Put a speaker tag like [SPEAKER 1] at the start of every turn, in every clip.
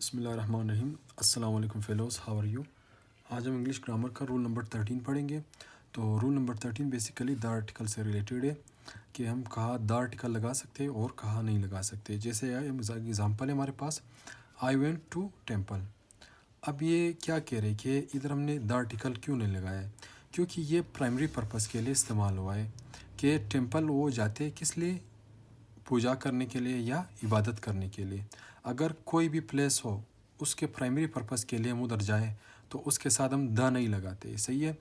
[SPEAKER 1] بسم اللہ الرحمن الرحیم. السلام علیکم فیلوز, ہاؤ آر یو؟ آج ہم انگلش گرامر کا رول نمبر 13 پڑھیں گے. تو rule number 13 basically the article سے ریلیٹڈ ہے کہ ہم کہاں دا آرٹیکل لگا سکتے اور کہاں نہیں لگا سکتے. جیسے ایگزامپل ہے ہمارے پاس, آئی وینٹ ٹو ٹیمپل. اب یہ کیا کہہ رہے کہ ادھر ہم نے دا آرٹیکل کیوں نہیں لگایا ہے؟ کیونکہ یہ پرائمری پرپس کے لیے استعمال ہوا ہے کہ ٹیمپل وہ جاتے کس لیے, پوجا کرنے کے لیے یا عبادت کرنے کے لیے. اگر کوئی بھی پلیس ہو اس کے پرائمری پرپس کے لیے ہم ادھر جائیں تو اس کے ساتھ ہم دا نہیں لگاتے. صحیح ہے.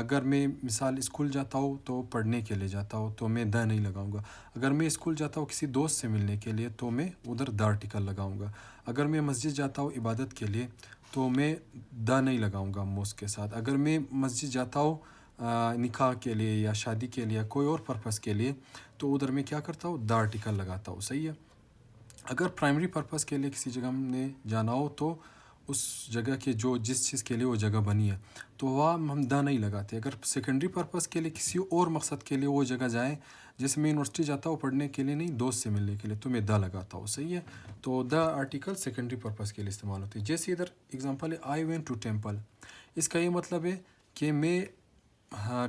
[SPEAKER 1] اگر میں مثال اسکول جاتا ہوں تو پڑھنے کے لیے جاتا ہوں تو میں دا نہیں لگاؤں گا. اگر میں اسکول جاتا ہوں کسی دوست سے ملنے کے لیے تو میں ادھر دا آرٹیکل لگاؤں گا. اگر میں مسجد جاتا ہوں عبادت کے لیے تو میں دا نہیں لگاؤں گا موسک کے ساتھ. اگر میں مسجد جاتا ہوں نکاح کے لیے یا شادی کے لیے کوئی اور پرپس کے لیے تو ادھر میں کیا کرتا ہوں, دا آرٹیکل لگاتا ہوں. صحیح ہے. اگر پرائمری پرپس کے لیے کسی جگہ ہم نے جانا ہو تو اس جگہ کے جس چیز کے لیے وہ جگہ بنی ہے تو وہاں ہم دا نہیں لگاتے. اگر سیکنڈری پرپس کے لیے کسی اور مقصد کے لیے وہ جگہ جائیں, جیسے میں یونیورسٹی جاتا ہوں پڑھنے کے لیے نہیں, دوست سے ملنے کے لیے, تو میں دا لگاتا ہوں. صحیح ہے. تو دا آرٹیکل سیکنڈری پرپس کے لیے استعمال ہوتی ہے. جیسے ادھر ایگزامپل ہے آئی وینٹ ٹو ٹیمپل. اس کا یہ مطلب ہے کہ میں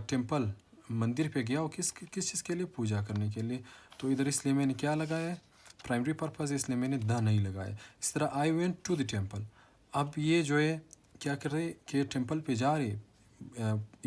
[SPEAKER 1] ٹیمپل مندر پہ گیا ہوں کس چیز کے لیے, پوجا کرنے کے لیے. تو ادھر اس لیے میں نے کیا لگایا ہے, پرائمری پرپز, اس لیے میں نے دا نہیں لگایا. اس طرح I went to the temple. اب یہ جو ہے کیا کر رہے کہ ٹیمپل پہ جا رہے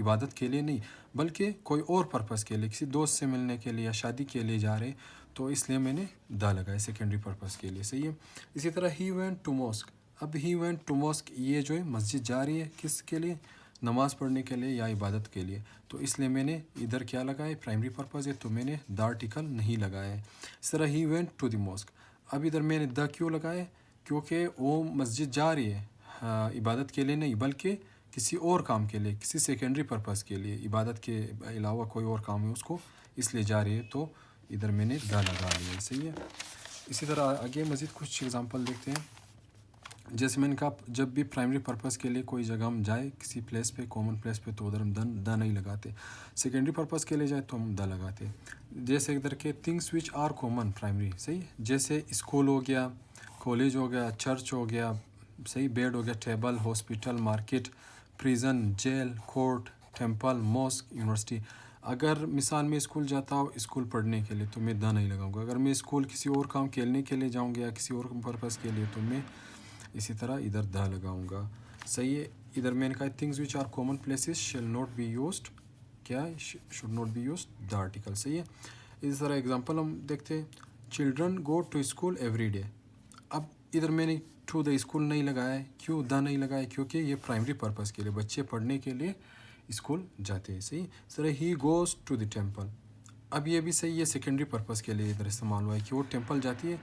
[SPEAKER 1] عبادت کے لیے نہیں بلکہ کوئی اور پرپس کے لیے, کسی دوست سے ملنے کے لیے یا شادی کے لیے جا رہے, تو اس لیے میں نے دا لگایا سیکنڈری پرپس کے لیے. صحیح ہے. اسی طرح ہی وینٹ ٹو موسک. اب ہی وینٹ ٹو موسک یہ جو ہے مسجد جا رہی ہے کس کے لیے, نماز پڑھنے کے لیے یا عبادت کے لیے, تو اس لیے میں نے ادھر کیا لگایا, پرائمری پرپز ہے تو میں نے دا آرٹیکل نہیں لگایا ہے. اس طرح ہی وینٹ ٹو دی موسک. اب ادھر میں نے دا کیوں لگایا, کیونکہ وہ مسجد جا رہی ہے عبادت کے لیے نہیں بلکہ کسی اور کام کے لیے, کسی سیکنڈری پرپز کے لیے, عبادت کے علاوہ کوئی اور کام ہے اس کو, اس لیے جا رہی ہے, تو ادھر میں نے دا لگا لیا ہے. صحیح ہے. اسی طرح آگے مزید کچھ اگزامپل دیکھتے ہیں. جیسے میں نے کہا جب بھی پرائمری پرپس کے لیے کوئی جگہ ہم جائے کسی پلیس پہ, کامن پلیس پہ, تو ادھر ہم دا نہیں لگاتے. سیکنڈری پرپس کے لیے جائے تو ہم دا لگاتے. جیسے ادھر کے things which are common primary. صحیح. جیسے اسکول ہو گیا, کالج ہو گیا, چرچ ہو گیا, صحیح, بیڈ ہو گیا, table, hospital, market, prison, jail, court, temple, mosque, university. اگر مثال میں اسکول جاتا ہوں اسکول پڑھنے کے لیے تو میں دا نہیں لگاؤں گا. اگر میں اسکول کسی اور کام کھیلنے کے لیے جاؤں گا یا کسی اور پرپس کے لیے تو میں اسی طرح ادھر دا لگاؤں گا. صحیح ہے. ادھر میں نے کہا things which are common places shall not be used, کیا should not be used, the article. صحیح ہے. اسی طرح اگزامپل ہم دیکھتے ہیں, children go to school every day. اب ادھر میں نے ٹو دا اسکول نہیں لگایا ہے. کیوں دا نہیں لگایا, کیونکہ یہ پرائمری پرپس کے لیے, بچے پڑھنے کے لیے اسکول جاتے ہیں. صحیح. اس طرح ہی گوز ٹو دی ٹیمپل. اب یہ بھی صحیح ہے, سیکنڈری پرپس کے لیے ادھر استعمال ہوا ہے کہ وہ ٹیمپل جاتی ہے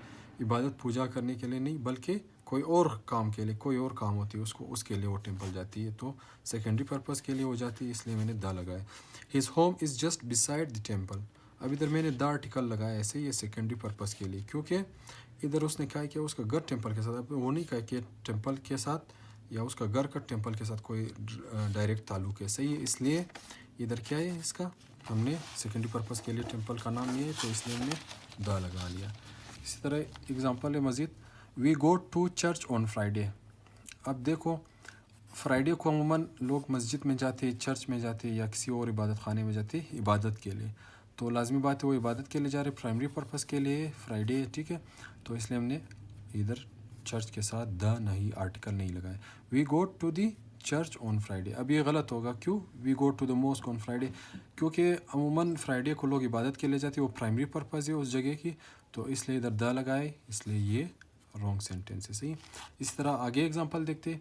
[SPEAKER 1] عبادت پوجا کرنے کے لیے نہیں بلکہ کوئی اور کام کے لیے, کوئی اور کام ہوتی ہے اس کے لیے وہ ٹیمپل جاتی ہے, تو سیکنڈری پرپس کے لیے وہ جاتی ہے, اس لیے میں نے دا لگایا. His home is just beside the temple. اب ادھر میں نے دا آرٹیکل لگایا ایسے ہی سیکنڈری پرپس کے لیے, کیونکہ ادھر اس نے کہا کہ اس کا گھر ٹیمپل کے ساتھ, اب وہ نہیں کہا کہ ٹیمپل کے ساتھ یا اس کا گھر کا ٹیمپل کے ساتھ کوئی ڈائریکٹ تعلق ہے. صحیح ہے. اس لیے ادھر کیا ہے, اس کا ہم نے سیکنڈری پرپس کے لیے ٹیمپل کا نام لیا ہے تو اس لیے ہم نے دا لگا لیا. اسی طرح اگزامپل ہے مزید, we go to church on Friday. اب دیکھو فرائیڈے کو عموماً لوگ مسجد میں جاتے, چرچ میں جاتے یا کسی اور عبادت خانے میں جاتے عبادت کے لیے, تو لازمی بات ہے وہ عبادت کے لیے جا رہے, پرائمری پرپس کے لیے فرائیڈے. ٹھیک ہے. تو اس لیے ہم نے ادھر چرچ کے ساتھ دا نہیں آرٹیکل نہیں لگایا. We go to the church on Friday. اب یہ غلط ہوگا. کیوں, we go to the mosque on Friday, کیونکہ عموماً فرائیڈے کو لوگ عبادت کے لیے جاتے, وہ پرائمری پرپز ہے اس جگہ کی, تو اس لیے ادھر دا لگائے, اس لیے یہ رانگ سینٹینس ہے. صحیح. اس طرح آگے اگزامپل دیکھتے,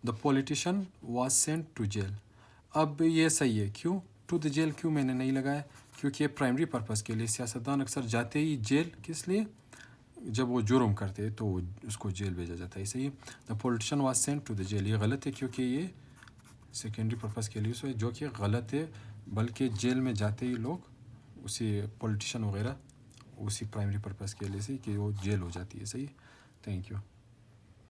[SPEAKER 1] the politician was sent to jail. اب یہ صحیح ہے. کیوں ٹو دا جیل کیوں میں نے نہیں لگایا, کیونکہ یہ پرائمری پرپز کے لیے, سیاستدان اکثر جاتے ہی جیل کس لیے, جب وہ جرم کرتے تو اس کو جیل بھیجا جاتا ہے. صحیح. The politician was sent to the jail, یہ غلط ہے کیونکہ یہ سیکنڈری پرپز کے لیے جو کہ غلط ہے, بلکہ جیل میں جاتے ہی لوگ اسی پولیٹیشین وغیرہ اسی پرائمری پرپز کے لیے سے کہ وہ جیل ہو جاتی ہے. صحیح. Thank you.